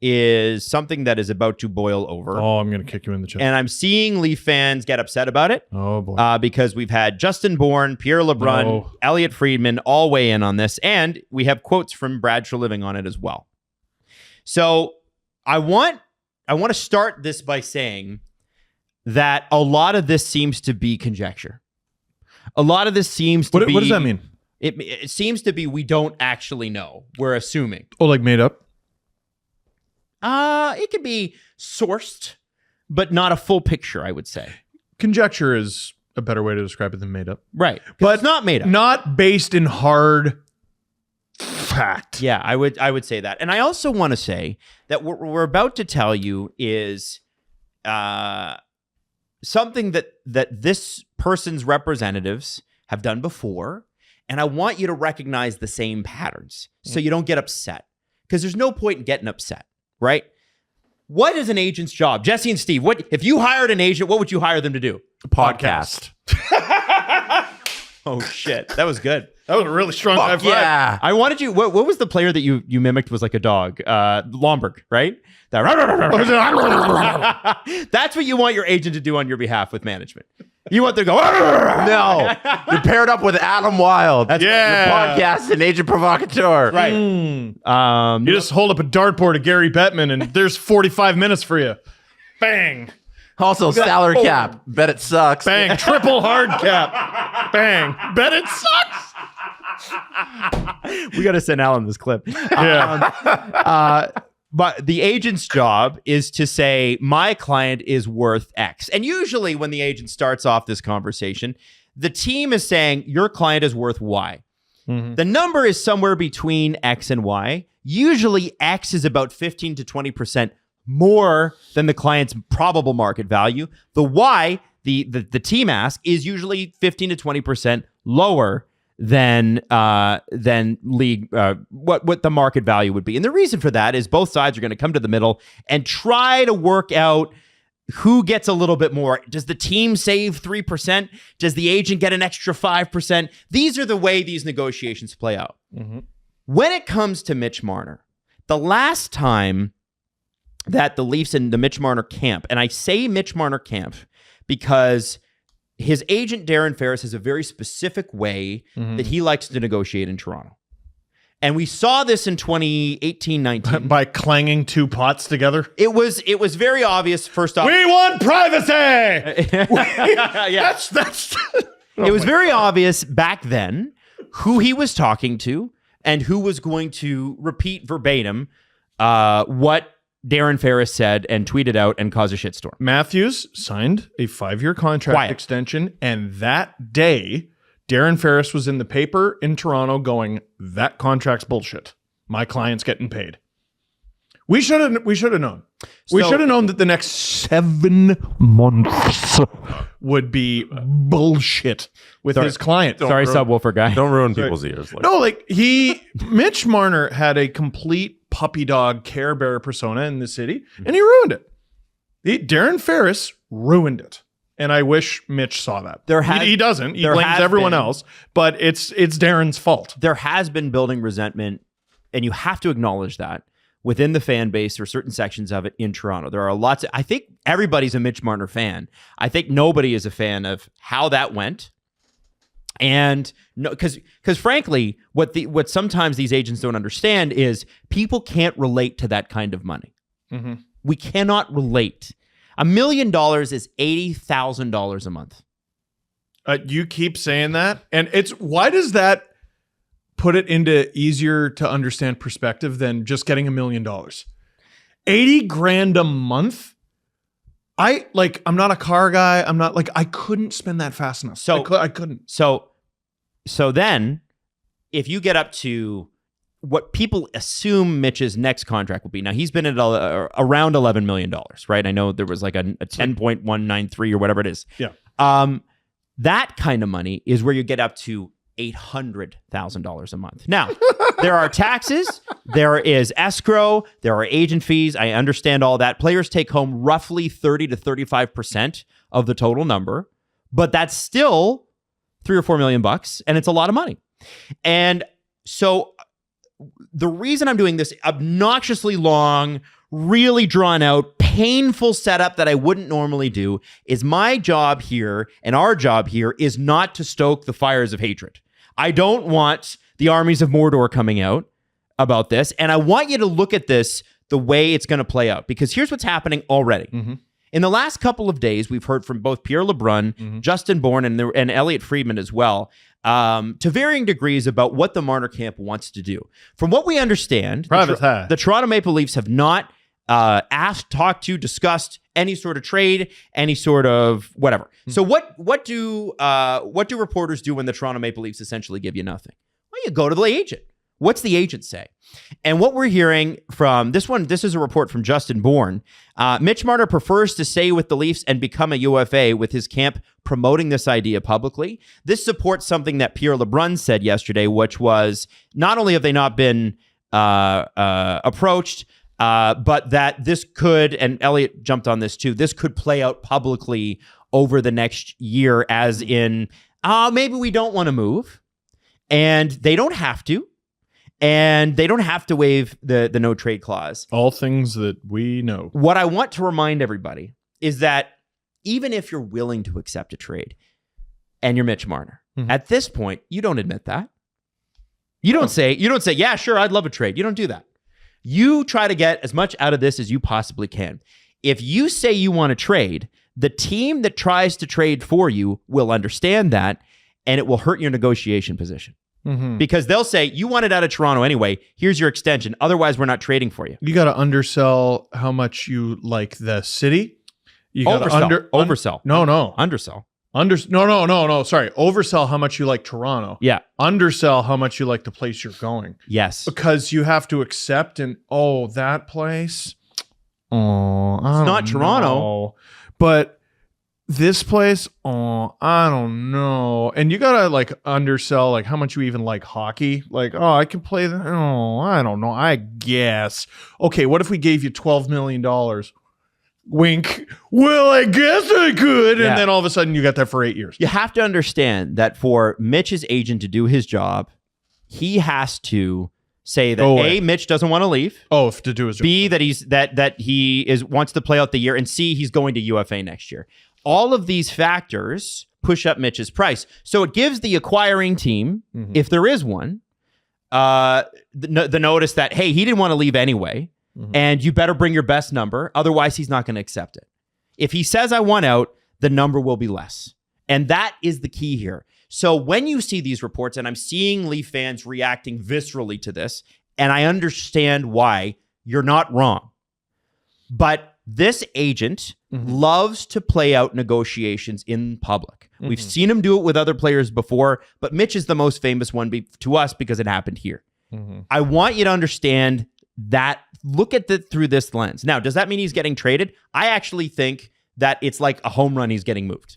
is something that is about to boil over. Oh, I'm going to kick you in the chest. And I'm seeing Leaf fans get upset about it. Oh, boy. Because we've had Justin Bourne, Pierre LeBrun, Elliot Friedman all weigh in on this. And we have quotes from Brad Treliving on it as well. So I want to start this by saying that a lot of this seems to be conjecture. A lot of this seems to be... What does that mean? It seems to be we don't actually know. We're assuming. Oh, like made up? It could be sourced, but not a full picture, I would say. Conjecture is a better way to describe it than made up. Right. But it's not made up. Not based in hard fact. Yeah, I would say that. And I also want to say that what we're about to tell you is something that this person's representatives have done before. And I want you to recognize the same patterns so you don't get upset. Because there's no point in getting upset, right? What is an agent's job? Jesse and Steve, what if you hired an agent, what would you hire them to do? A podcast. Oh, shit. That was good. That was a really strong high five. Yeah. I wanted you... What was the player that you mimicked was like a dog? Lomberg, right? That's what you want your agent to do on your behalf with management. You want them to go... No. You're paired up with Adam Wylde. That's Your podcast and agent provocateur. right. You just hold up a dartboard to Gary Bettman and there's 45 minutes for you. Bang. Also, salary cap. Bet it sucks. Bang. Triple hard cap. Bang. Bet it sucks. We got to send Alan this clip. Yeah. But the agent's job is to say, my client is worth X. And usually when the agent starts off this conversation, the team is saying, your client is worth Y. Mm-hmm. The number is somewhere between X and Y. Usually X is about 15 to 20% more than the client's probable market value. The Y, the team ask, is usually 15 to 20% lower than league what the market value would be. And the reason for that is both sides are going to come to the middle and try to work out who gets a little bit more. Does the team save 3%? Does the agent get an extra 5%? These are the way these negotiations play out. Mm-hmm. When it comes to Mitch Marner, the last time that the Leafs and the Mitch Marner camp, and I say Mitch Marner camp because his agent, Darren Ferris, has a very specific way that he likes to negotiate in Toronto. And we saw this in 2018-19. By clanging two pots together? It was very obvious, first off. We want privacy! Yeah. That's It was very obvious back then who he was talking to and who was going to repeat verbatim what Darren Ferris said and tweeted out and caused a shitstorm. Matthews signed a 5-year contract extension, and that day, Darren Ferris was in the paper in Toronto going, that contract's bullshit. My client's getting paid. We should have known. We should have known that the next 7 months would be bullshit with his client. Sorry, Subwoofer guy. Don't ruin people's ears. Mitch Marner had a complete puppy dog Care Bear persona in the city, and he ruined it. Darren Ferris ruined it. And I wish Mitch saw that. He doesn't. He blames everyone else, but it's Darren's fault. There has been building resentment, and you have to acknowledge that within the fan base or certain sections of it in Toronto. There are lots of, I think everybody's a Mitch Marner fan. I think nobody is a fan of how that went. And no, because frankly, what sometimes these agents don't understand is people can't relate to that kind of money. Mm-hmm. We cannot relate. $1 million is $80,000 a month. You keep saying that, and why does that put it into easier to understand perspective than just getting $1 million? $80,000 a month. I'm not a car guy. I couldn't spend that fast enough. So I couldn't. So then if you get up to what people assume Mitch's next contract will be. Now he's been at around $11 million, right? I know there was like a 10.193 or whatever it is. Yeah. That kind of money is where you get up to $800,000 a month. Now, there are taxes, there is escrow, there are agent fees. I understand all that. Players take home roughly 30 to 35% of the total number, but that's still $3 or $4 million bucks, and it's a lot of money. And so the reason I'm doing this obnoxiously long, really drawn out, painful setup that I wouldn't normally do, is my job here and our job here is not to stoke the fires of hatred. I don't want the armies of Mordor coming out about this. And I want you to look at this the way it's going to play out, because here's what's happening already. In the last couple of days, we've heard from both Pierre LeBrun, Justin Bourne, and Elliot Friedman as well, to varying degrees about what the Marner camp wants to do. From what we understand, the Toronto Maple Leafs have not asked, talked to, discussed any sort of trade, any sort of whatever. So what do reporters do when the Toronto Maple Leafs essentially give you nothing? Well, you go to the agent. What's the agent say? And what we're hearing from this is a report from Justin Bourne. Mitch Marner prefers to stay with the Leafs and become a UFA, with his camp promoting this idea publicly. This supports something that Pierre LeBrun said yesterday, which was not only have they not been approached, but that this could, and Elliot jumped on this too, this could play out publicly over the next year, as in, maybe we don't want to move, and they don't have to. And they don't have to waive the no trade clause. All things that we know. What I want to remind everybody is that even if you're willing to accept a trade and you're Mitch Marner, at this point, you don't admit that. You don't say, yeah, sure, I'd love a trade. You don't do that. You try to get as much out of this as you possibly can. If you say you want to trade, the team that tries to trade for you will understand that, and it will hurt your negotiation position. Because they'll say, you want it out of Toronto anyway, here's your extension. Otherwise, we're not trading for you. You got to undersell how much you like the city. You got to oversell. No. Undersell. No. Sorry. Oversell how much you like Toronto. Yeah. Undersell how much you like the place you're going. Yes. Because you have to accept that place. It's not Toronto. But this place, I don't know. And you gotta undersell how much you even like hockey. I can play that. I don't know. I guess. Okay, what if we gave you $12 million? Wink. Well, I guess I could. And then all of a sudden you got that for 8 years. You have to understand that for Mitch's agent to do his job, he has to say that A, Mitch doesn't want to leave. To do his job. B, that he wants to play out the year, and C, he's going to UFA next year. All of these factors push up Mitch's price. So it gives the acquiring team, if there is one, the notice that, hey, he didn't want to leave anyway, and you better bring your best number. Otherwise, he's not going to accept it. If he says, I want out, the number will be less. And that is the key here. So when you see these reports, and I'm seeing Leaf fans reacting viscerally to this, and I understand why, you're not wrong. But this agent loves to play out negotiations in public. We've seen him do it with other players before, but Mitch is the most famous one to us because it happened here. I want you to understand that. Look at it through this lens. Now, does that mean he's getting traded? I actually think that it's like a home run. He's getting moved.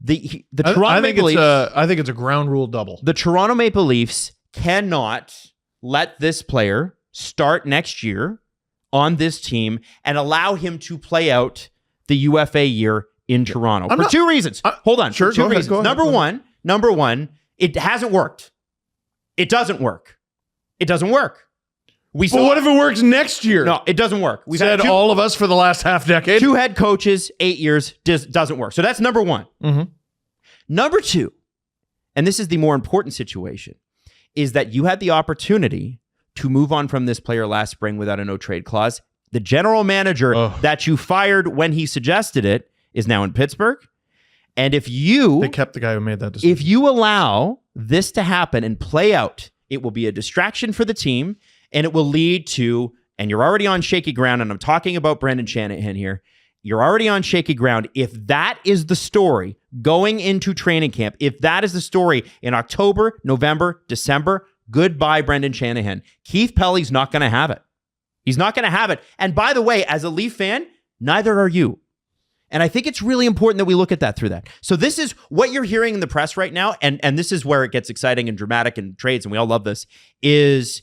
The Toronto Maple Leafs, I think it's a ground rule double. The Toronto Maple Leafs cannot let this player start next year on this team and allow him to play out the UFA year in Toronto for two reasons. Hold on. Sure, two reasons. Number one, it hasn't worked. It doesn't work. But what if it works next year? No, it doesn't work. We've said all of us for the last half decade. 2 head coaches, 8 years, doesn't work. So that's number one. Number two, and this is the more important situation, is that you had the opportunity to move on from this player last spring without a no trade clause. The general manager that you fired when he suggested it is now in Pittsburgh. And they kept the guy who made that decision. If you allow this to happen and play out, it will be a distraction for the team, and it will lead to, and you're already on shaky ground, and I'm talking about Brendan Shanahan here. You're already on shaky ground. If that is the story going into training camp, if that is the story in October, November, December, goodbye, Brendan Shanahan. Keith Pelly's not going to have it. He's not going to have it. And by the way, as a Leaf fan, neither are you. And I think it's really important that we look at that through that. So this is what you're hearing in the press right now, and this is where it gets exciting and dramatic and trades, and we all love this, is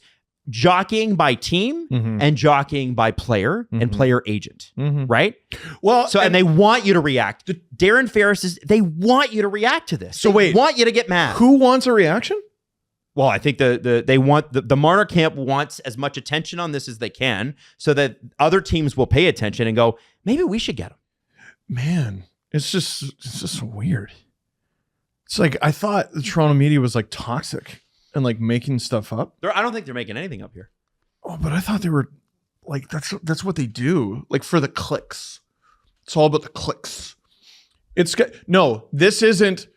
jockeying by team and jockeying by player and player agent, right? Well, and they want you to react. Darren Ferris they want you to react to this. So they want you to get mad. Who wants a reaction? Well, I think they want the Marner camp wants as much attention on this as they can, so that other teams will pay attention and go, maybe we should get him. Man, it's just weird. It's like I thought the Toronto media was like toxic and like making stuff up. I don't think they're making anything up here. Oh, but I thought they were like that's what they do, like for the clicks. It's all about the clicks. No, this isn't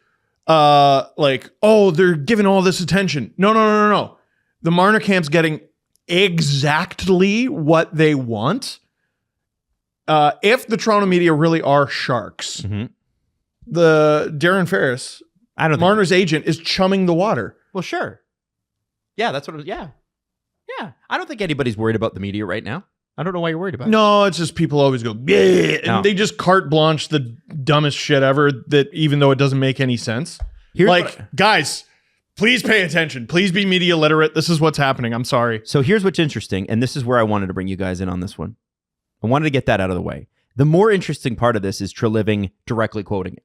like, oh, they're giving all this attention. No. The Marner camp's getting exactly what they want. If the Toronto media really are sharks, the Darren Ferris, Marner's agent, is chumming the water. Well, sure. Yeah, that's what. Yeah. I don't think anybody's worried about the media right now. I don't know why you're worried about it. No, it's just people always go, yeah, and they just carte blanche the dumbest shit ever. That even though it doesn't make any sense. Guys, please pay attention. Please be media literate. This is what's happening. I'm sorry. So here's what's interesting, and this is where I wanted to bring you guys in on this one. I wanted to get that out of the way. The more interesting part of this is Treliving directly quoted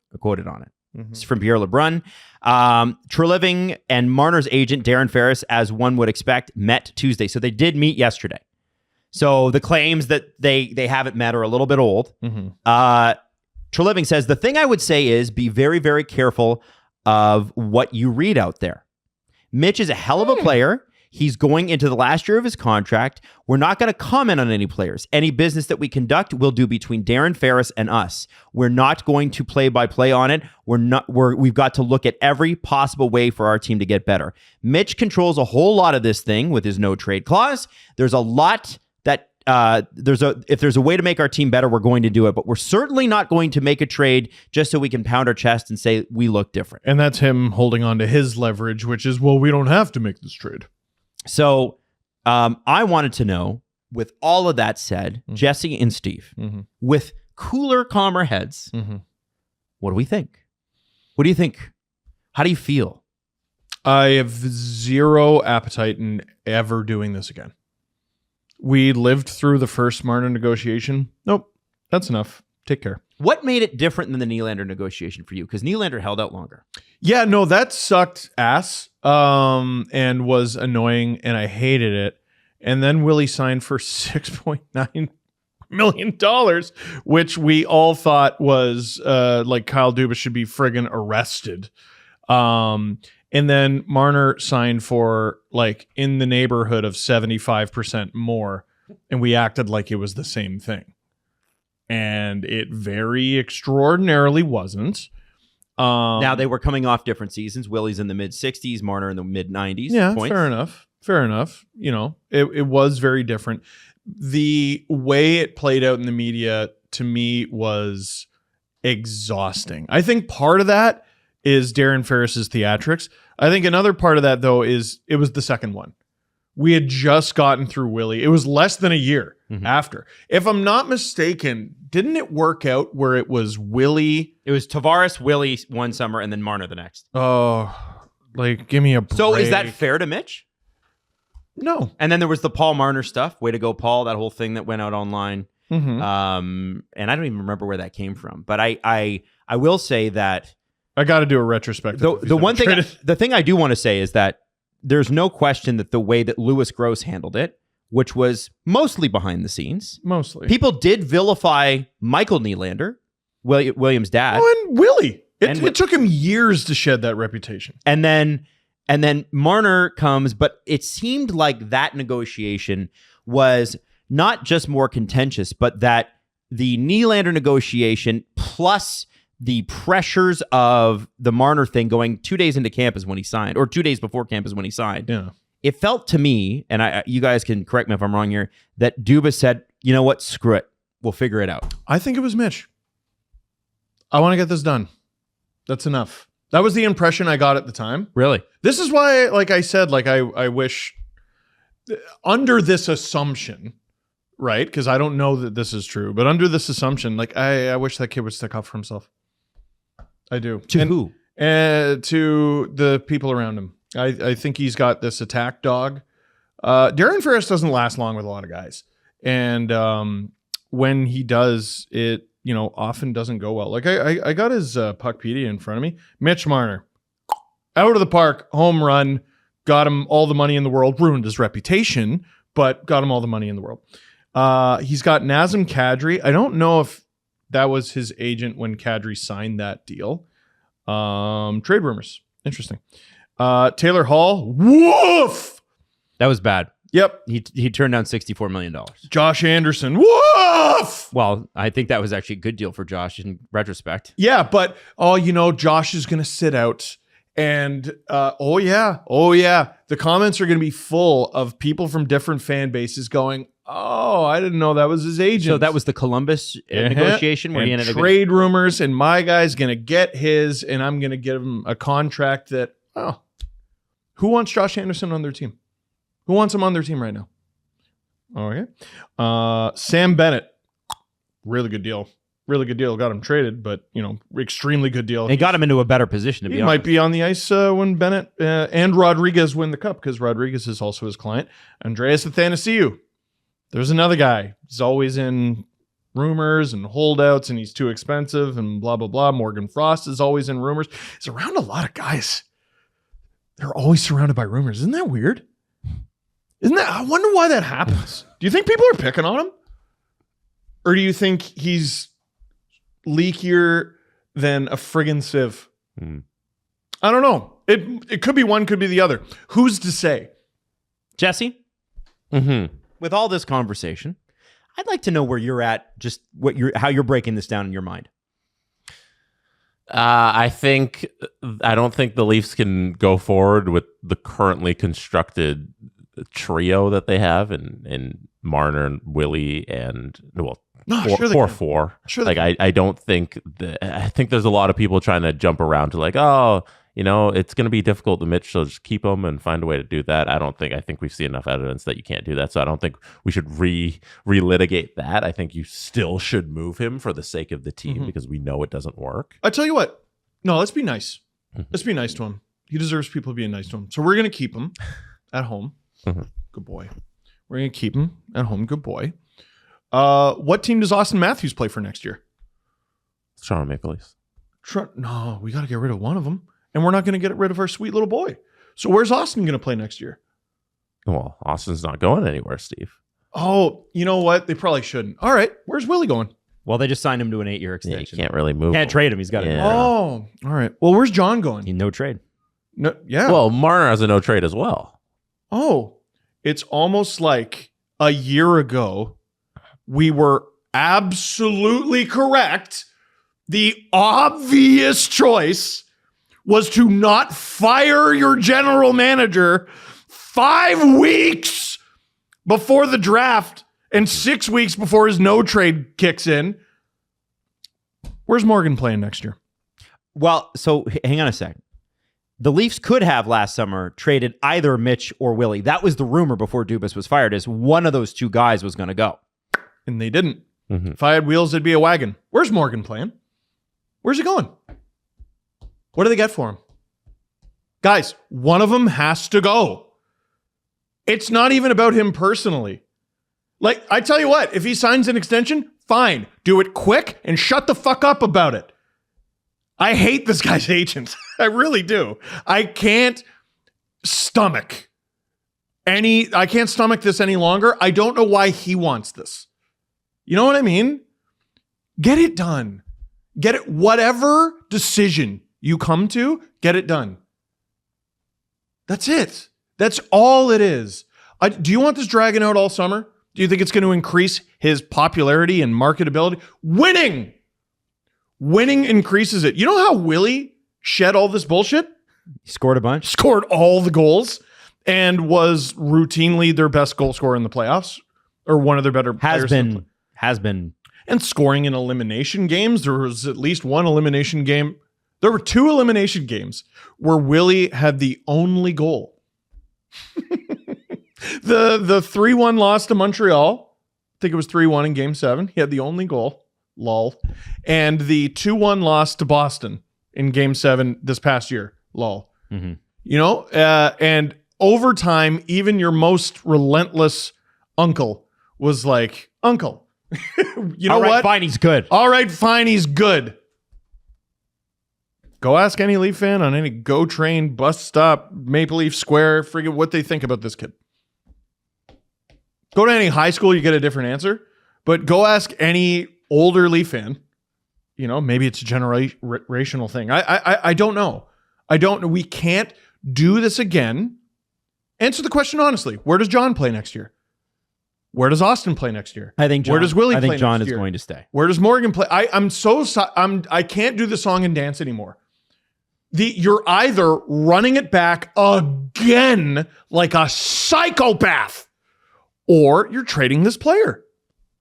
on it. It's from Pierre Lebrun. Treliving and Marner's agent, Darren Ferris, as one would expect, met Tuesday. So they did meet yesterday. So the claims that they haven't met are a little bit old. Treliving says, the thing I would say is be very, very careful of what you read out there. Mitch is a hell of a player. He's going into the last year of his contract. We're not going to comment on any players. Any business that we conduct will do between Darren Ferris and us. We're not going to play by play on it. We've got to look at every possible way for our team to get better. Mitch controls a whole lot of this thing with his no trade clause. There's a lot that if there's a way to make our team better, we're going to do it. But we're certainly not going to make a trade just so we can pound our chest and say we look different. And that's him holding on to his leverage, which is, well, we don't have to make this trade. So I wanted to know, with all of that said, Jesse and Steve, with cooler, calmer heads, what do we think? What do you think? How do you feel? I have zero appetite in ever doing this again. We lived through the first Marner negotiation. Nope, that's enough. Take care. What made it different than the Nylander negotiation for you? Because Nylander held out longer. Yeah, no, that sucked ass and was annoying, and I hated it. And then Willie signed for $6.9 million, which we all thought was like Kyle Dubas should be friggin' arrested. And then Marner signed for like in the neighborhood of 75% more, and we acted like it was the same thing. And it very extraordinarily wasn't. Now, they were coming off different seasons. Willie's in the mid-60s, Marner in the mid-90s. Yeah, points. Fair enough. You know, it was very different. The way it played out in the media, to me, was exhausting. I think part of that is Darren Ferris's theatrics. I think another part of that, though, is it was the second one. We had just gotten through Willie. It was less than a year after. If I'm not mistaken, didn't it work out where it was Willie? It was Tavares, Willie one summer, and then Marner the next. Oh, like, give me a break. So is that fair to Mitch? No. And then there was the Paul Marner stuff. Way to go, Paul. That whole thing that went out online. And I don't even remember where that came from. But I will say that I got to do a retrospective. The thing I do want to say is that there's no question that the way that Louis Gross handled it, which was mostly behind the scenes. Mostly. People did vilify Michael Nylander, William's dad. Oh, and Willie. It took him years to shed that reputation. And then Marner comes, but it seemed like that negotiation was not just more contentious, but that the Nylander negotiation plus the pressures of the Marner thing going 2 days into camp is when he signed, or 2 days before camp is when he signed. Yeah. It felt to me, and you guys can correct me if I'm wrong here, that Dubas said, you know what, screw it. We'll figure it out. I think it was Mitch. I want to get this done. That's enough. That was the impression I got at the time. Really? This is why, like I said, like I wish, under this assumption, right? Because I don't know that this is true, but under this assumption, like I wish that kid would stick up for himself. I do. Who? To the people around him. I think he's got this attack dog. Darren Ferris doesn't last long with a lot of guys. And when he does, it often doesn't go well. Like I got his Puckpedia in front of me. Mitch Marner. Out of the park, home run, got him all the money in the world, ruined his reputation, but got him all the money in the world. He's got Nazem Kadri. I don't know if that was his agent when Kadri signed that deal. Trade rumors. Interesting. Taylor Hall. Woof! That was bad. Yep. He turned down $64 million. Josh Anderson. Woof! Well, I think that was actually a good deal for Josh in retrospect. Yeah, but, Josh is going to sit out. And, the comments are going to be full of people from different fan bases going, oh, I didn't know that was his agent. So that was the Columbus negotiation where he ended up trade rumors, and my guy's going to get his, and I'm going to give him a contract that, who wants Josh Anderson on their team? Who wants him on their team right now? Okay. Sam Bennett, really good deal. Really good deal. Got him traded, but, extremely good deal. They got him into a better position, to be honest. He might be on the ice when Bennett and Rodriguez win the cup, because Rodriguez is also his client. Andreas Athanasiou. There's another guy. He's always in rumors and holdouts, and he's too expensive and blah, blah, blah. Morgan Frost is always in rumors. He's around a lot of guys. They're always surrounded by rumors. Isn't that weird? I wonder why that happens. Do you think people are picking on him? Or do you think he's leakier than a friggin' sieve? I don't know. It could be one, could be the other. Who's to say? Jesse? With all this conversation, I'd like to know where you're at, just how you're breaking this down in your mind. I don't think the Leafs can go forward with the currently constructed trio that they have in Marner and Willie and four. Sure, I don't think I think there's a lot of people trying to jump around to it's going to be difficult to Mitch, so just keep him and find a way to do that. I think we see enough evidence that you can't do that, so I don't think we should relitigate that. I think you still should move him for the sake of the team because we know it doesn't work. I tell you what, no, let's be nice. Let's be nice to him. He deserves people being nice to him. So we're going to keep him at home. Good boy. We're going to keep him at home. Good boy. What team does Austin Matthews play for next year? Toronto Maple Leafs. No, we got to get rid of one of them. And we're not going to get rid of our sweet little boy. So where's Austin going to play next year? Well, Austin's not going anywhere, Steve. Oh, you know what? They probably shouldn't. All right. Where's Willie going? Well, they just signed him to an 8-year extension. You can't really move Can't him. trade him. He's got it. Oh, all right. Well, where's John going? No trade. No, yeah. Well, Marner has a no trade as well. Oh, it's almost like a year ago, we were absolutely correct. The obvious choice was to not fire your general manager 5 weeks before the draft and 6 weeks before his no trade kicks in. Where's Morgan playing next year? Well, so hang on a second. The Leafs could have last summer traded either Mitch or Willie. That was the rumor before Dubas was fired, is one of those two guys was going to go. And they didn't. If I had wheels, it'd be a wagon. Where's Morgan playing? Where's he going? What do they get for him? Guys, one of them has to go. It's not even about him personally. Like, I tell you what, if he signs an extension, fine. Do it quick and shut the fuck up about it. I hate this guy's agent. I really do. I can't stomach this any longer. I don't know why he wants this. You know what I mean? Get it done. Get it. Whatever decision you come to, get it done. That's it. That's all it is. Do you want this dragging out all summer? Do you think it's going to increase his popularity and marketability? Winning increases it. You know how Willie shed all this bullshit? He scored a bunch. Scored all the goals and was routinely their best goal scorer in the playoffs, or one of their better players. Has been. And scoring in elimination games. There was at least one elimination game. There were 2 elimination games where Willie had the only goal. The 3-1 loss to Montreal. I think it was 3-1 in game 7. He had the only goal. Lol. And the 2-1 loss to Boston in game 7 this past year. Lol. Mm-hmm. You know, and overtime, even your most relentless uncle was like, Uncle, you know all right, what? Fine, he's good. All right, fine, he's good. Go ask any Leaf fan on any GO train, bus stop, Maple Leaf Square, forget what they think about this kid. Go to any high school, you get a different answer. But go ask any older Leaf fan. You know, maybe it's a generational thing. I don't know. I don't know. We can't do this again. Answer the question honestly. Where does John play next year? Where does Austin play next year? I think John, where does Willie play John next is year? going to stay. Where does Morgan play? I can't do the song and dance anymore. You're either running it back again like a psychopath, or you're trading this player.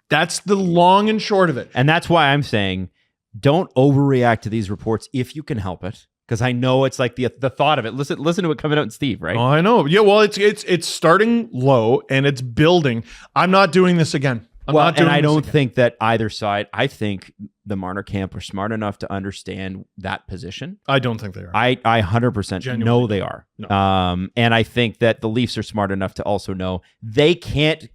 That's the long and short of it. And that's why I'm saying don't overreact to these reports if you can help it. Because I know it's like the thought of it. Listen to it coming out in Steve, right? Oh, I know. Yeah, well, it's starting low and it's building. I'm not doing this again. I don't think that either side. I think the Marner camp are smart enough to understand that position. I don't think they are. I 100% know they are. No. And I think that the Leafs are smart enough to also know they can't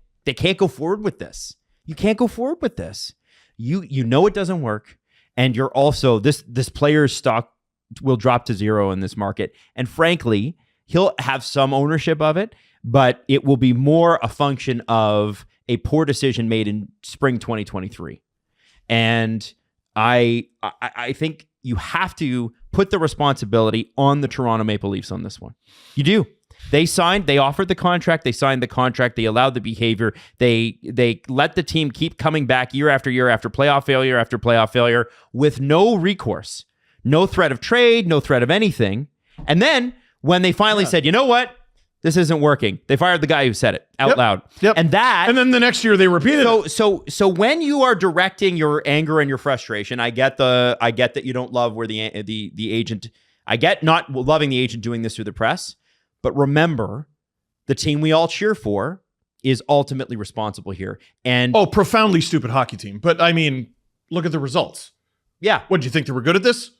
go forward with this. You can't go forward with this. You know it doesn't work, and you're also this player's stock will drop to zero in this market. And frankly, he'll have some ownership of it, but it will be more a function of a poor decision made in spring 2023. And I think you have to put the responsibility on the Toronto Maple Leafs on this one. You do. They offered the contract, they signed the contract, they allowed the behavior, they let the team keep coming back year after year after playoff failure with no recourse. No threat of trade, no threat of anything. And then when they finally said, you know what? This isn't working. They fired the guy who said it out loud. Yep. And then the next year they repeated it. So when you are directing your anger and your frustration, I get that you don't love where the agent, I get not loving the agent doing this through the press, but remember the team we all cheer for is ultimately responsible here. And profoundly stupid hockey team. But I mean, look at the results. Yeah. What, did you think they were good at this?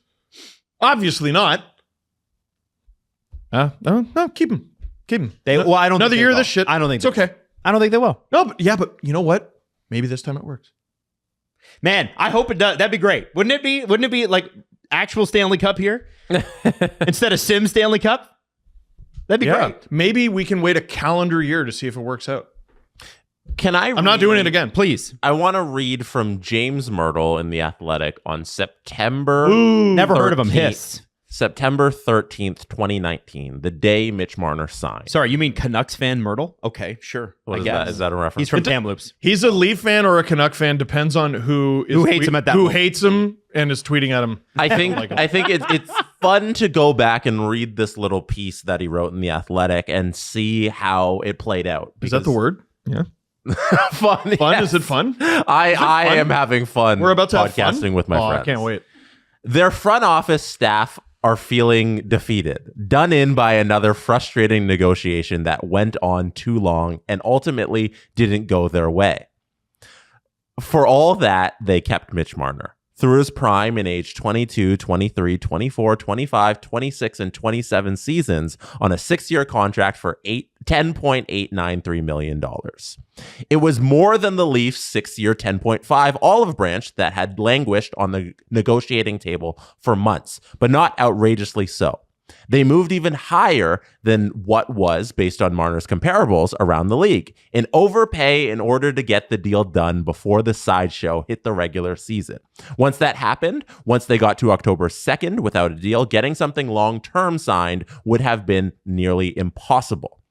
Obviously not. No, keep him. Keep him. I don't another think year of will. this shit. I don't think it's okay. I don't think they will. No, but you know what? Maybe this time it works. Man, I hope it does. That'd be great. Wouldn't it be? Wouldn't it be like actual Stanley Cup here instead of Sim Stanley Cup? That'd be great. Maybe we can wait a calendar year to see if it works out. I'm not doing it again. Please. I want to read from James Myrtle in The Athletic on September. Never heard of him. Hiss. September 13th, 2019, the day Mitch Marner signed. Sorry, you mean Canucks fan Myrtle? Okay, sure. What is that? Is that a reference? He's from Kamloops. He's a Leaf fan or a Canuck fan, depends on who hates him at that who moment. hates him and is tweeting at him. I think it's fun to go back and read this little piece that he wrote in The Athletic and see how it played out. Is that the word? Yeah. Fun? Fun? Yes. Is it fun? I am having fun. We're about to have podcasting fun? with my friends. I can't wait. Their front office staff are feeling defeated, done in by another frustrating negotiation that went on too long and ultimately didn't go their way. For all that, they kept Mitch Marner. Through his prime in age 22, 23, 24, 25, 26, and 27 seasons on a 6-year contract for $10.893 million. It was more than the Leafs' 6-year $10.5 olive branch that had languished on the negotiating table for months, but not outrageously so. They moved even higher than what was, based on Marner's comparables, around the league. An overpay in order to get the deal done before the sideshow hit the regular season. Once that happened, once they got to October 2nd without a deal, getting something long-term signed would have been nearly impossible.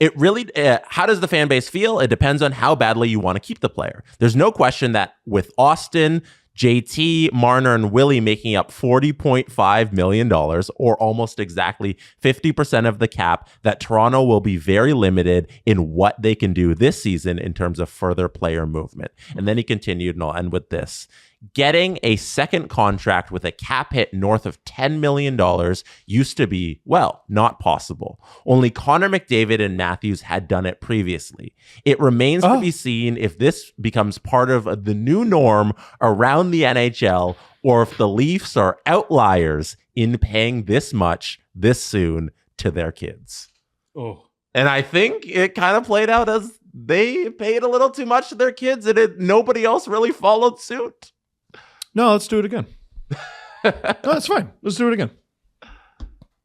It really, how does the fan base feel? It depends on how badly you want to keep the player. There's no question that with Austin, JT, Marner, and Willie making up $40.5 million, or almost exactly 50% of the cap, that Toronto will be very limited in what they can do this season in terms of further player movement. And then he continued, and I'll end with this. Getting a second contract with a cap hit north of $10 million used to be, well, not possible. Only Connor McDavid and Matthews had done it previously. It remains to be seen if this becomes part of the new norm around the NHL, or if the Leafs are outliers in paying this much this soon to their kids. And I think it kind of played out as they paid a little too much to their kids, and nobody else really followed suit. No, let's do it again. No, that's fine. Let's do it again.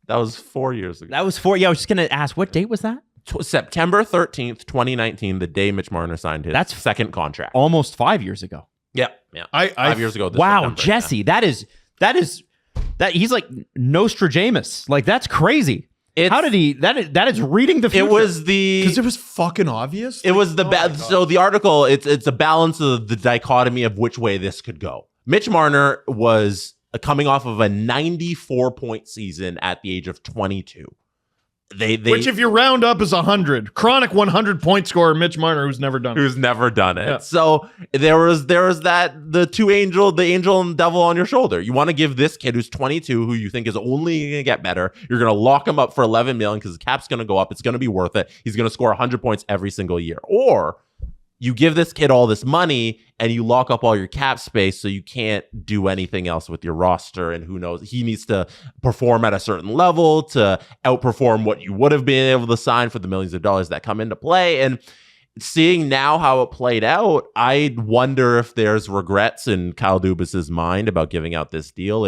That was 4 years ago. That was 4. Yeah, I was just going to ask, what date was that? September 13th, 2019, the day Mitch Marner signed his second contract. Almost 5 years ago. Yeah. 5 years ago. Wow, September, Jesse, that is he's like Nostradamus. Like, that's crazy. How did he? That is reading the future. It was because it was fucking obvious. It was so the article. It's a balance of the dichotomy of which way this could go. Mitch Marner was coming off of a 94-point season at the age of 22. Which, if you round up, is 100. Chronic 100-point scorer Mitch Marner, who's never done it. Yeah. So there was that the angel and devil on your shoulder. You want to give this kid who's 22, who you think is only going to get better, you're going to lock him up for $11 million because the cap's going to go up. It's going to be worth it. He's going to score 100 points every single year. Or you give this kid all this money and you lock up all your cap space so you can't do anything else with your roster. And who knows, he needs to perform at a certain level to outperform what you would have been able to sign for the millions of dollars that come into play. And seeing now how it played out, I wonder if there's regrets in Kyle Dubas's mind about giving out this deal.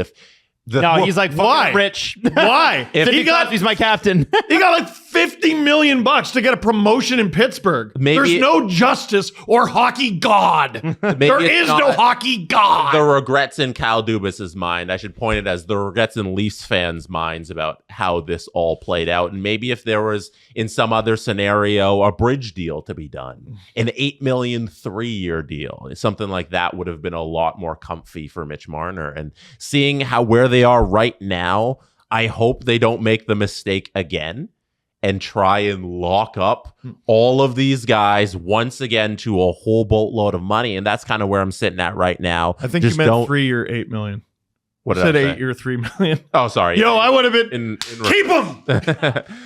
He's like, why? Rich. Why? He's my captain. He got like $50 million to get a promotion in Pittsburgh. There's no justice or hockey god. There is no hockey god. The regrets in Kyle Dubas's mind. I should point it as the regrets in Leafs fans' minds about how this all played out. And maybe if there was, in some other scenario, a bridge deal to be done, an $8 million 3-year deal, something like that would have been a lot more comfy for Mitch Marner. And seeing where they are right now, I hope they don't make the mistake again and try and lock up all of these guys once again to a whole boatload of money. And that's kind of where I'm sitting at right now. I think you meant 3-year $8 million. What did I say? 8-year $3 million. Oh, sorry. Yo, I would have been keep him.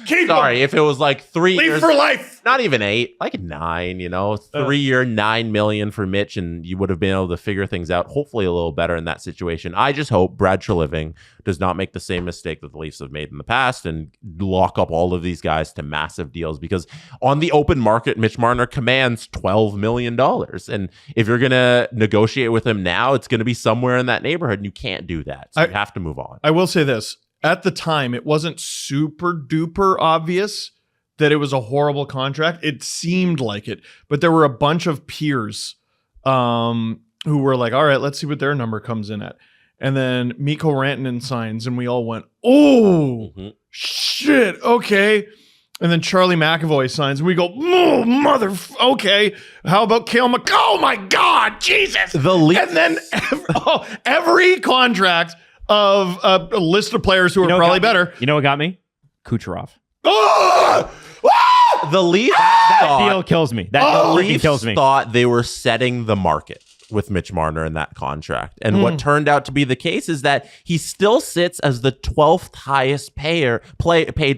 Keep him. Sorry, if it was like 3 years for life. Not even 8, like 9, 3-year $9 million for Mitch, and you would have been able to figure things out hopefully a little better in that situation. I just hope Brad Treliving does not make the same mistake that the Leafs have made in the past and lock up all of these guys to massive deals, because on the open market, Mitch Marner commands $12 million. And if you're going to negotiate with him now, it's going to be somewhere in that neighborhood, and you can't do that. So you have to move on. I will say this. At the time, it wasn't super duper obvious that it was a horrible contract. It seemed like it, but there were a bunch of peers who were like, all right, let's see what their number comes in at. And then Mikko Rantanen signs, and we all went, oh, shit, okay. And then Charlie McAvoy signs, and we go, oh, okay. How about Cale Oh, my God, Jesus. And then every contract of a list of players who are probably better. You know what got me? Kucherov. The Leafs that deal kills me. That deal freaking kills me. Thought they were setting the market with Mitch Marner in that contract. And what turned out to be the case is that he still sits as the 12th highest paid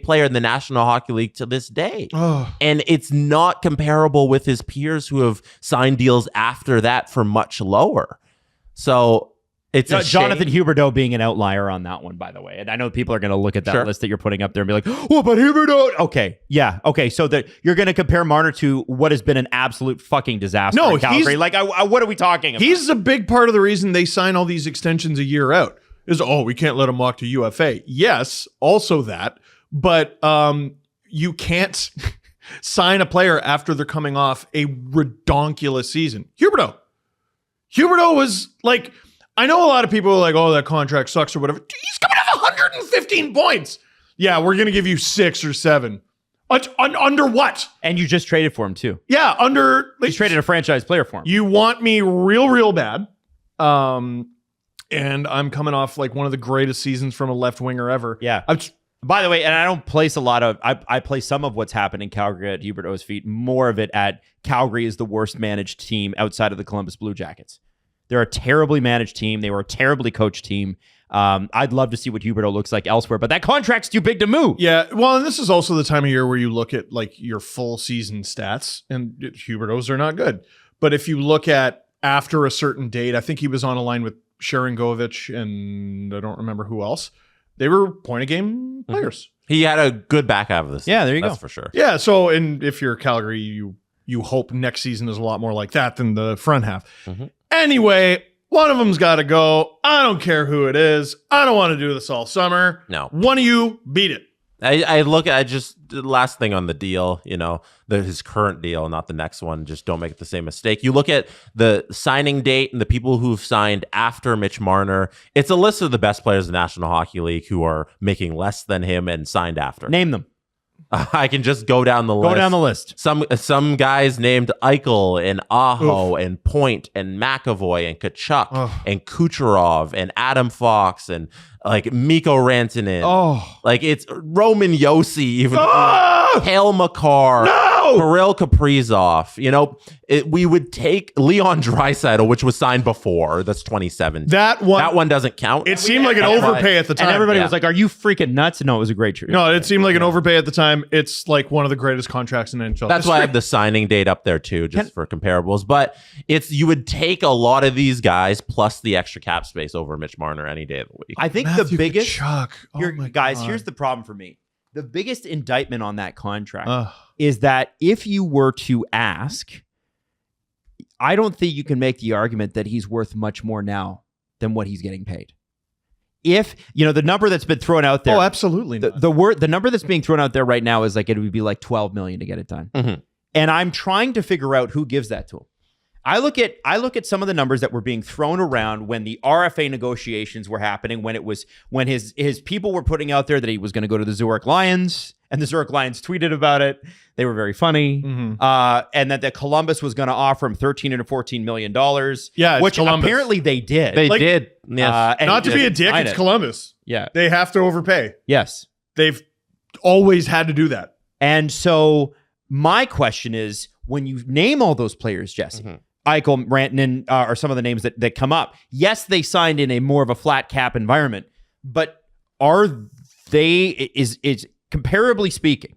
player in the National Hockey League to this day. And it's not comparable with his peers who have signed deals after that for much lower. So it's Jonathan Huberdeau being an outlier on that one, by the way. And I know people are going to look at that list that you're putting up there and be like, oh, but Huberdeau. Okay. Yeah. Okay. So that you're going to compare Marner to what has been an absolute fucking disaster in Calgary. What are we talking about? He's a big part of the reason they sign all these extensions a year out is, we can't let him walk to UFA. Yes. Also that, but you can't sign a player after they're coming off a redonkulous season. Huberdeau was like, I know a lot of people are like, oh, that contract sucks or whatever. Dude, he's coming off 115 points. Yeah, we're going to give you 6 or 7. Under what? And you just traded for him, too. Yeah, under... You traded a franchise player for him. You want me real, real bad. And I'm coming off like one of the greatest seasons from a left winger ever. Yeah. By the way, and I don't place a lot of... I place some of what's happened in Calgary at Huberdeau's feet. More of it at Calgary is the worst managed team outside of the Columbus Blue Jackets. They're a terribly managed team. They were a terribly coached team. I'd love to see what Huberdeau looks like elsewhere, but that contract's too big to move. Yeah, well, and this is also the time of year where you look at like your full season stats, and Huberdeau's are not good. But if you look at after a certain date, I think he was on a line with Sharangovich and I don't remember who else. They were point-of-game players. He had a good back half of this. Yeah, there you go. That's for sure. Yeah, so and if you're Calgary, you hope next season is a lot more like that than the front half. Anyway, One of them's got to go. I don't care who it is. I don't want to do this all summer. No. One of you beat it. I look at the last thing on the deal, his current deal, not the next one. Just don't make the same mistake. You look at the signing date and the people who've signed after Mitch Marner. It's a list of the best players in the National Hockey League who are making less than him and signed after. Name them. I can just go down the list. Go down the list. Some guys named Eichel and Aho and Point and McAvoy and Kachuk and Kucherov and Adam Fox and like Mikko Rantanen. Like it's Roman Josi, even Hale McCarr. Kirill Kaprizov. We would take Leon Draisaitl, which was signed before. That's 2017. That one doesn't count. It seemed like an overpay at the time. And everybody was like, "Are you freaking nuts?" No, it was a great trade. No, it seemed like an overpay at the time. It's like one of the greatest contracts in NHL. That's why I have the signing date up there too, just for comparables. But you would take a lot of these guys plus the extra cap space over Mitch Marner any day of the week. I think Matthew the biggest Tkachuk. guys, here's the problem for me. The biggest indictment on that contract is that if you were to ask, I don't think you can make the argument that he's worth much more now than what he's getting paid. If, the number that's been thrown out there. Oh, absolutely. The number that's being thrown out there right now is like, it would be like $12 million to get it done. Mm-hmm. And I'm trying to figure out who gives that to him. I look at some of the numbers that were being thrown around when the RFA negotiations were happening, when his people were putting out there that he was going to go to the Zurich Lions, and the Zurich Lions tweeted about it. They were very funny. Mm-hmm. And that the Columbus was going to offer him $13 and $14 million. Yeah, which Columbus. Apparently they did. They did. Yes. Not to be a dick, it's Columbus. Yeah. They have to overpay. Yes. They've always had to do that. And so my question is, when you name all those players, Jesse, Eichel, Rantanen are some of the names that come up. Yes, they signed in a more of a flat cap environment, but are they, is comparably speaking,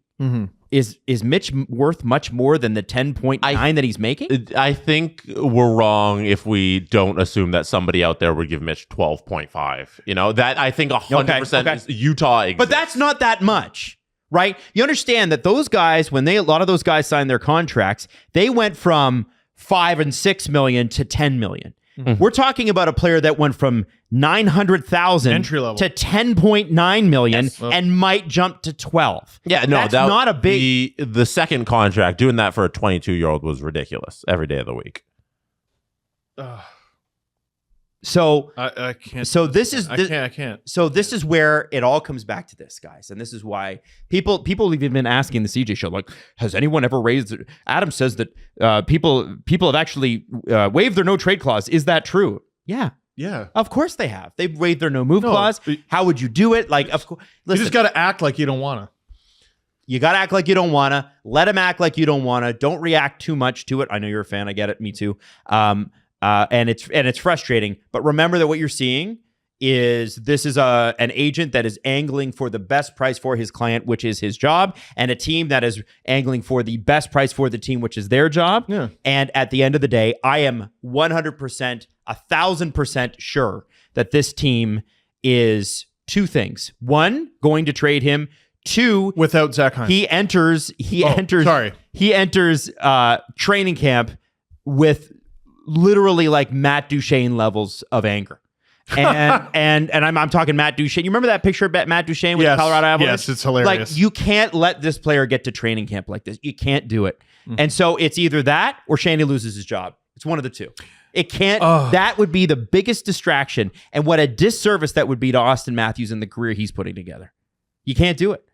is Mitch worth much more than the 10.9 that he's making? I think we're wrong if we don't assume that somebody out there would give Mitch 12.5. That I think 100% is Utah exists. But that's not that much. Right? You understand that those guys, when a lot of those guys signed their contracts, they went from $5 and $6 million to $10 million. Mm-hmm. We're talking about a player that went from $900,000 to $10.9 million and might jump to 12. Yeah, no, that's not a big. The second contract, doing that for a 22-year-old was ridiculous every day of the week. So I can't. So this is I can't. So this is where it all comes back to this, guys, and this is why people have even been asking the CJ show, like, has anyone ever raised? Adam says that people have actually waived their no trade clause. Is that true? Yeah. Of course they have. They've waived their no move clause. How would you do it? Like, of course, you just got to act like you don't want to. You got to act like you don't want to. Let them act like you don't want to. Don't react too much to it. I know you're a fan. I get it. Me too. And it's frustrating, but remember that what you're seeing is this is an agent that is angling for the best price for his client, which is his job, and a team that is angling for the best price for the team, which is their job. Yeah. And at the end of the day, I am 100%, 1,000% sure that this team is two things. One, going to trade him. Two, without Zach Hyman. He enters training camp with literally like Matt Duchene levels of anger. And I'm talking Matt Duchene. You remember that picture of Matt Duchene with the Colorado Avalanche? Yes, it's hilarious. Like, you can't let this player get to training camp like this. You can't do it. Mm-hmm. And so it's either that or Shanny loses his job. It's one of the two. It can't. That would be the biggest distraction, and what a disservice that would be to Austin Matthews and the career he's putting together. You can't do it.